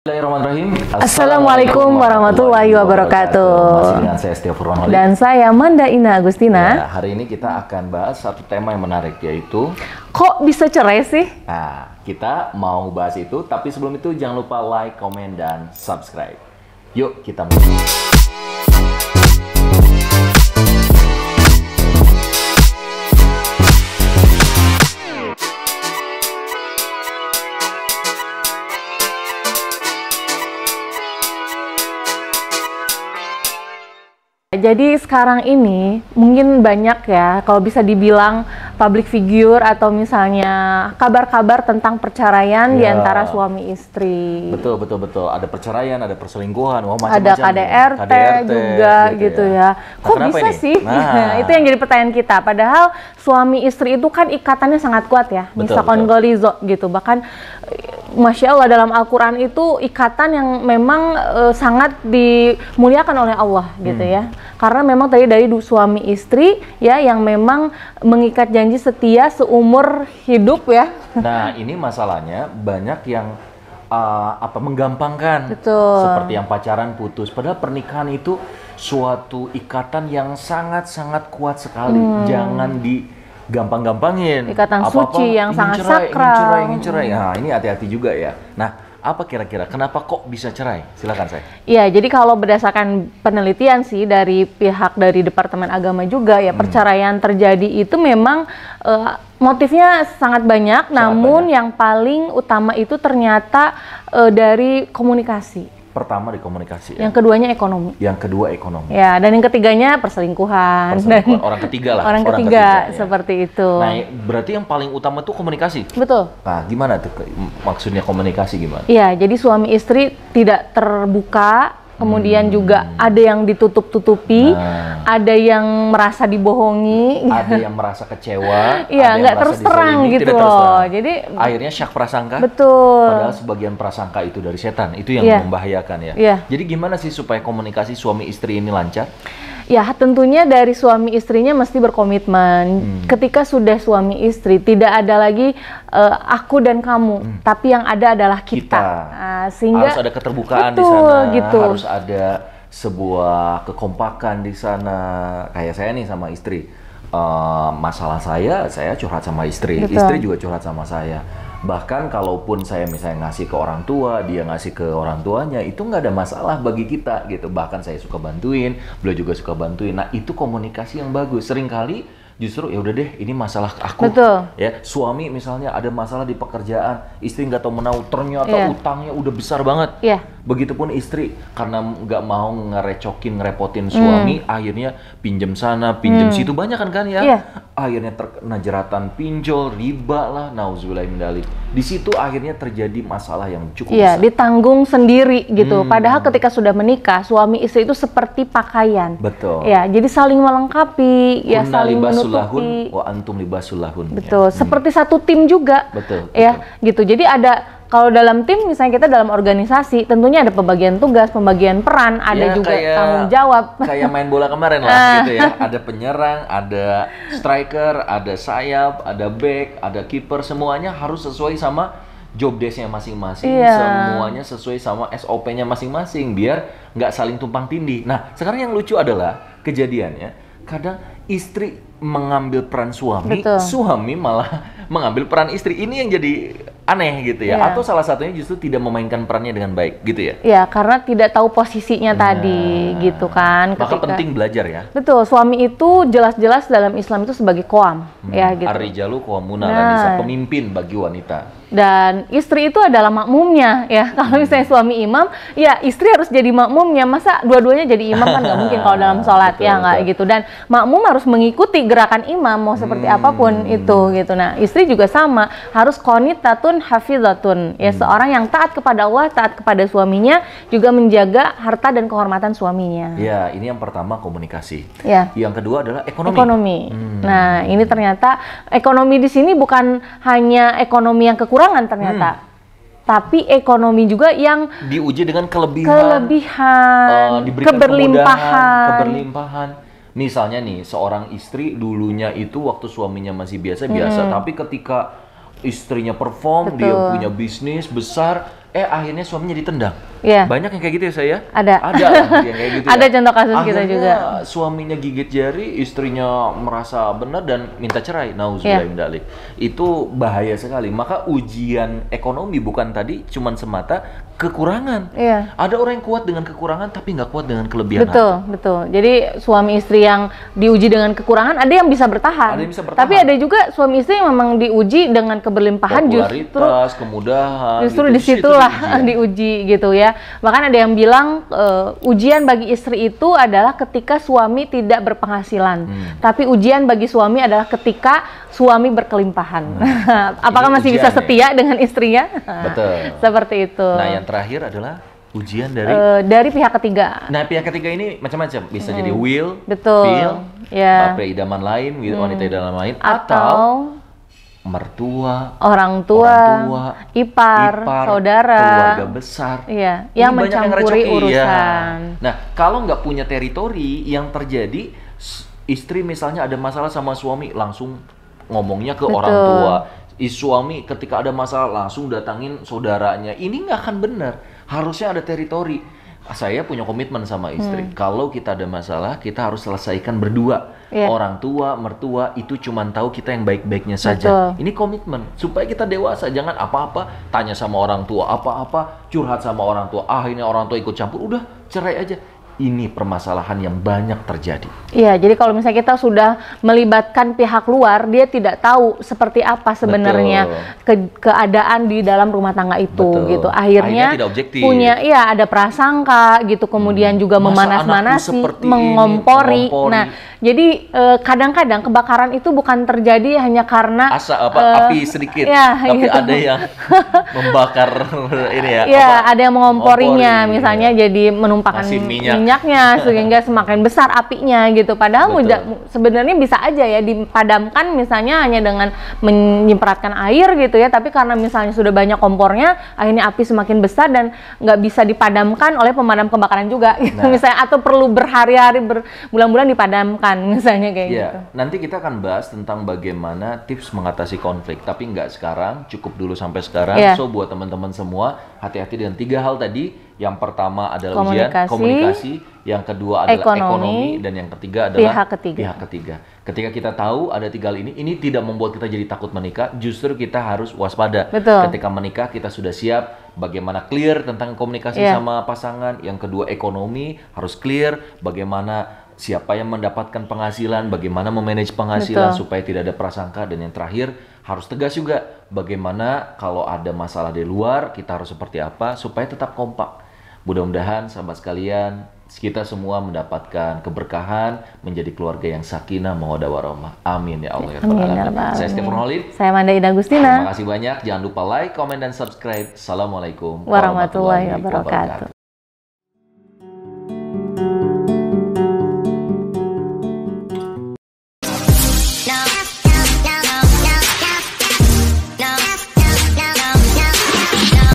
Bismillahirrahmanirrahim. Assalamualaikum warahmatullahi wabarakatuh. Masih dengan saya Setia Furmanholid. Dan saya Manda Ina Agustina. Ya, hari ini kita akan bahas satu tema yang menarik, yaitu kok bisa cerai sih? Nah, kita mau bahas itu, tapi sebelum itu jangan lupa like, komen, dan subscribe. Yuk kita mulai. Jadi sekarang ini mungkin banyak ya, kalau bisa dibilang public figure atau misalnya kabar-kabar tentang perceraian di antara suami istri. Betul. Ada perceraian, ada perselingkuhan, ada KDRT juga gitu ya. Kok bisa ini? Sih? Nah, itu yang jadi pertanyaan kita. Padahal suami istri itu kan ikatannya sangat kuat ya. Misalkan golizo gitu. Bahkan Masya Allah dalam Al-Quran itu ikatan yang memang sangat dimuliakan oleh Allah gitu ya. Karena memang tadi dari suami istri ya yang memang mengikat janji setia seumur hidup ya. Nah ini masalahnya banyak yang menggampangkan. Betul. Seperti yang pacaran putus. Padahal pernikahan itu suatu ikatan yang sangat-sangat kuat sekali. Jangan gampang-gampangin. Ikatan suci yang sangat sakral. Ingin cerai. Nah, ini hati-hati juga ya. Nah, apa kira-kira? Kenapa kok bisa cerai? Silakan saya. Iya, jadi kalau berdasarkan penelitian sih dari pihak dari Departemen Agama juga ya, perceraian terjadi itu memang motifnya sangat banyak, namun yang paling utama itu ternyata dari komunikasi. Pertama di komunikasi ya? Yang keduanya ekonomi. Yang kedua ekonomi. Ya, dan yang ketiganya perselingkuhan. Dan orang ketiga lah. Orang ketiga seperti itu. Nah, berarti yang paling utama itu komunikasi? Betul. Nah, gimana tuh maksudnya komunikasi gimana? Iya, jadi suami istri tidak terbuka, kemudian juga ada yang ditutup-tutupi, ada yang merasa dibohongi, ada yang merasa kecewa, iya, nggak terus terang gitu loh. Jadi akhirnya syak prasangka. Betul. Padahal sebagian prasangka itu dari setan, itu yang membahayakan ya. Jadi gimana sih supaya komunikasi suami istri ini lancar? Ya, tentunya dari suami istrinya mesti berkomitmen. Ketika sudah suami istri, tidak ada lagi aku dan kamu, tapi yang ada adalah kita. Sehingga harus ada keterbukaan di betul, sana, gitu. Harus ada sebuah kekompakan di sana. Kayak saya nih sama istri, masalah saya curhat sama istri, betul. Istri juga curhat sama saya. Bahkan kalaupun saya misalnya ngasih ke orang tua, dia ngasih ke orang tuanya, itu nggak ada masalah bagi kita gitu. Bahkan saya suka bantuin, beliau juga suka bantuin. Nah itu komunikasi yang bagus. Seringkali justru ya udah deh, ini masalah aku. Betul. Ya suami misalnya ada masalah di pekerjaan, istri nggak tahu menau, ternyata utangnya udah besar banget. Begitupun istri, karena nggak mau ngerepotin suami, akhirnya pinjam sana, pinjam situ, banyak kan ya. Akhirnya terkena jeratan pinjol, riba lah, nauzubillahimindzalik. Di situ akhirnya terjadi masalah yang cukup besar. Ditanggung sendiri gitu. Padahal ketika sudah menikah, suami istri itu seperti pakaian. Betul. Ya, jadi saling melengkapi, ya saling menutupi. Wa antum libasulahun. Betul. Seperti satu tim juga. Betul. Ya, gitu. Jadi ada kalau dalam tim, misalnya kita dalam organisasi, tentunya ada pembagian tugas, pembagian peran, ada juga tanggung jawab. Kayak main bola kemarin lah gitu ya. Ada penyerang, ada striker, ada sayap, ada back, ada kiper, semuanya harus sesuai sama job desk-nya masing-masing. Semuanya sesuai sama SOP-nya masing-masing, biar nggak saling tumpang tindih. Nah, sekarang yang lucu adalah kejadiannya, kadang istri mengambil peran suami, suami malah mengambil peran istri. Ini yang jadi aneh gitu ya. Atau salah satunya justru tidak memainkan perannya dengan baik gitu ya. Ya, karena tidak tahu posisinya tadi gitu kan. Maka penting belajar ya. Betul, suami itu jelas-jelas dalam Islam itu sebagai qawam ya gitu. Ar-rijalu qawwamuna 'alan nisa, pemimpin bagi wanita. Dan istri itu adalah makmumnya ya. Kalau misalnya suami imam, ya istri harus jadi makmumnya. Masa dua-duanya jadi imam kan nggak mungkin kalau dalam sholat. Betul, ya nggak gitu. Dan makmum harus mengikuti gerakan imam mau seperti apapun itu gitu. Nah istri juga sama, harus qanitatun hafizatun ya, seorang yang taat kepada Allah, taat kepada suaminya, juga menjaga harta dan kehormatan suaminya. Ya, ini yang pertama komunikasi. Ya. Yang kedua adalah ekonomi. Nah ini ternyata ekonomi di sini bukan hanya ekonomi yang kekurangan ternyata. Tapi ekonomi juga yang diuji dengan kelebihan, keberlimpahan. Misalnya nih, seorang istri dulunya itu waktu suaminya masih biasa-biasa, tapi ketika istrinya perform, dia punya bisnis besar, akhirnya suaminya ditendang. Iya. Banyak yang kayak gitu ya saya? Ada yang kayak gitu ada ya. contoh kasus akhirnya, kita juga. Suaminya gigit jari, istrinya merasa benar dan minta cerai. Nauzubillah min dzalik. Itu bahaya sekali. Maka ujian ekonomi bukan tadi cuman semata kekurangan. Iya. Ada orang yang kuat dengan kekurangan tapi nggak kuat dengan kelebihan. Betul. Jadi suami istri yang diuji dengan kekurangan ada yang bisa bertahan. Ada yang bisa bertahan. Tapi ada juga suami istri yang memang diuji dengan keberlimpahan, popularitas, kemudahan. Justru gitu. Disitulah diuji gitu ya. Bahkan ada yang bilang ujian bagi istri itu adalah ketika suami tidak berpenghasilan. Tapi ujian bagi suami adalah ketika suami berkelimpahan. Apakah masih bisa setia dengan istrinya? Betul. Seperti itu. Nah, yang terakhir adalah ujian dari pihak ketiga. Nah, pihak ketiga ini macam-macam. Bisa jadi will, betul, feel, ya. bapak idaman lain, wanita idaman lain, atau mertua, orang tua, ipar, saudara, keluarga besar, yang mencampuri urusan. Nah, kalau nggak punya teritori, yang terjadi istri misalnya ada masalah sama suami langsung ngomongnya ke orang tua. Suami ketika ada masalah langsung datangin saudaranya. Ini nggak akan benar. Harusnya ada teritori. Saya punya komitmen sama istri. Kalau kita ada masalah, kita harus selesaikan berdua. Orang tua, mertua itu cuma tahu kita yang baik-baiknya saja. Ini komitmen supaya kita dewasa. Jangan apa-apa tanya sama orang tua, apa-apa curhat sama orang tua. Ini orang tua ikut campur, udah cerai aja. Ini permasalahan yang banyak terjadi. Iya, jadi kalau misalnya kita sudah melibatkan pihak luar, dia tidak tahu seperti apa sebenarnya keadaan di dalam rumah tangga itu, gitu. Akhirnya punya, ada prasangka, gitu. Kemudian juga memanas-manasi, mengompori. Nah, jadi kadang-kadang kebakaran itu bukan terjadi hanya karena api sedikit, tapi ada yang membakar ini ada yang mengomporinya, misalnya jadi menumpahkan minyaknya sehingga semakin besar apinya gitu. Padahal sebenarnya bisa aja ya dipadamkan misalnya hanya dengan menyemprotkan air gitu ya, tapi karena misalnya sudah banyak kompornya, akhirnya api semakin besar dan nggak bisa dipadamkan oleh pemadam kebakaran juga gitu. Misalnya, atau perlu berhari-hari, berbulan-bulan dipadamkan misalnya kayak gitu. Nanti kita akan bahas tentang bagaimana tips mengatasi konflik, tapi nggak sekarang, cukup dulu sampai sekarang. So buat teman-teman semua, hati-hati dengan 3 hal tadi. Yang pertama adalah komunikasi, yang kedua adalah ekonomi, dan yang ketiga adalah pihak ketiga. Ketika kita tahu ada 3 hal ini tidak membuat kita jadi takut menikah, justru kita harus waspada. Ketika menikah kita sudah siap, bagaimana clear tentang komunikasi sama pasangan. Yang kedua ekonomi, harus clear bagaimana siapa yang mendapatkan penghasilan, bagaimana memanage penghasilan supaya tidak ada prasangka. Dan yang terakhir, harus tegas juga bagaimana kalau ada masalah di luar, kita harus seperti apa supaya tetap kompak. Mudah-mudahan sahabat sekalian, kita semua mendapatkan keberkahan, menjadi keluarga yang sakinah, mawaddah warahmah. Amin ya Allah ya Rabbal alamin. Saya Stephen Holid. Saya Manda Ida Agustina. Terima kasih banyak. Jangan lupa like, comment, dan subscribe. Assalamualaikum warahmatullahi wabarakatuh.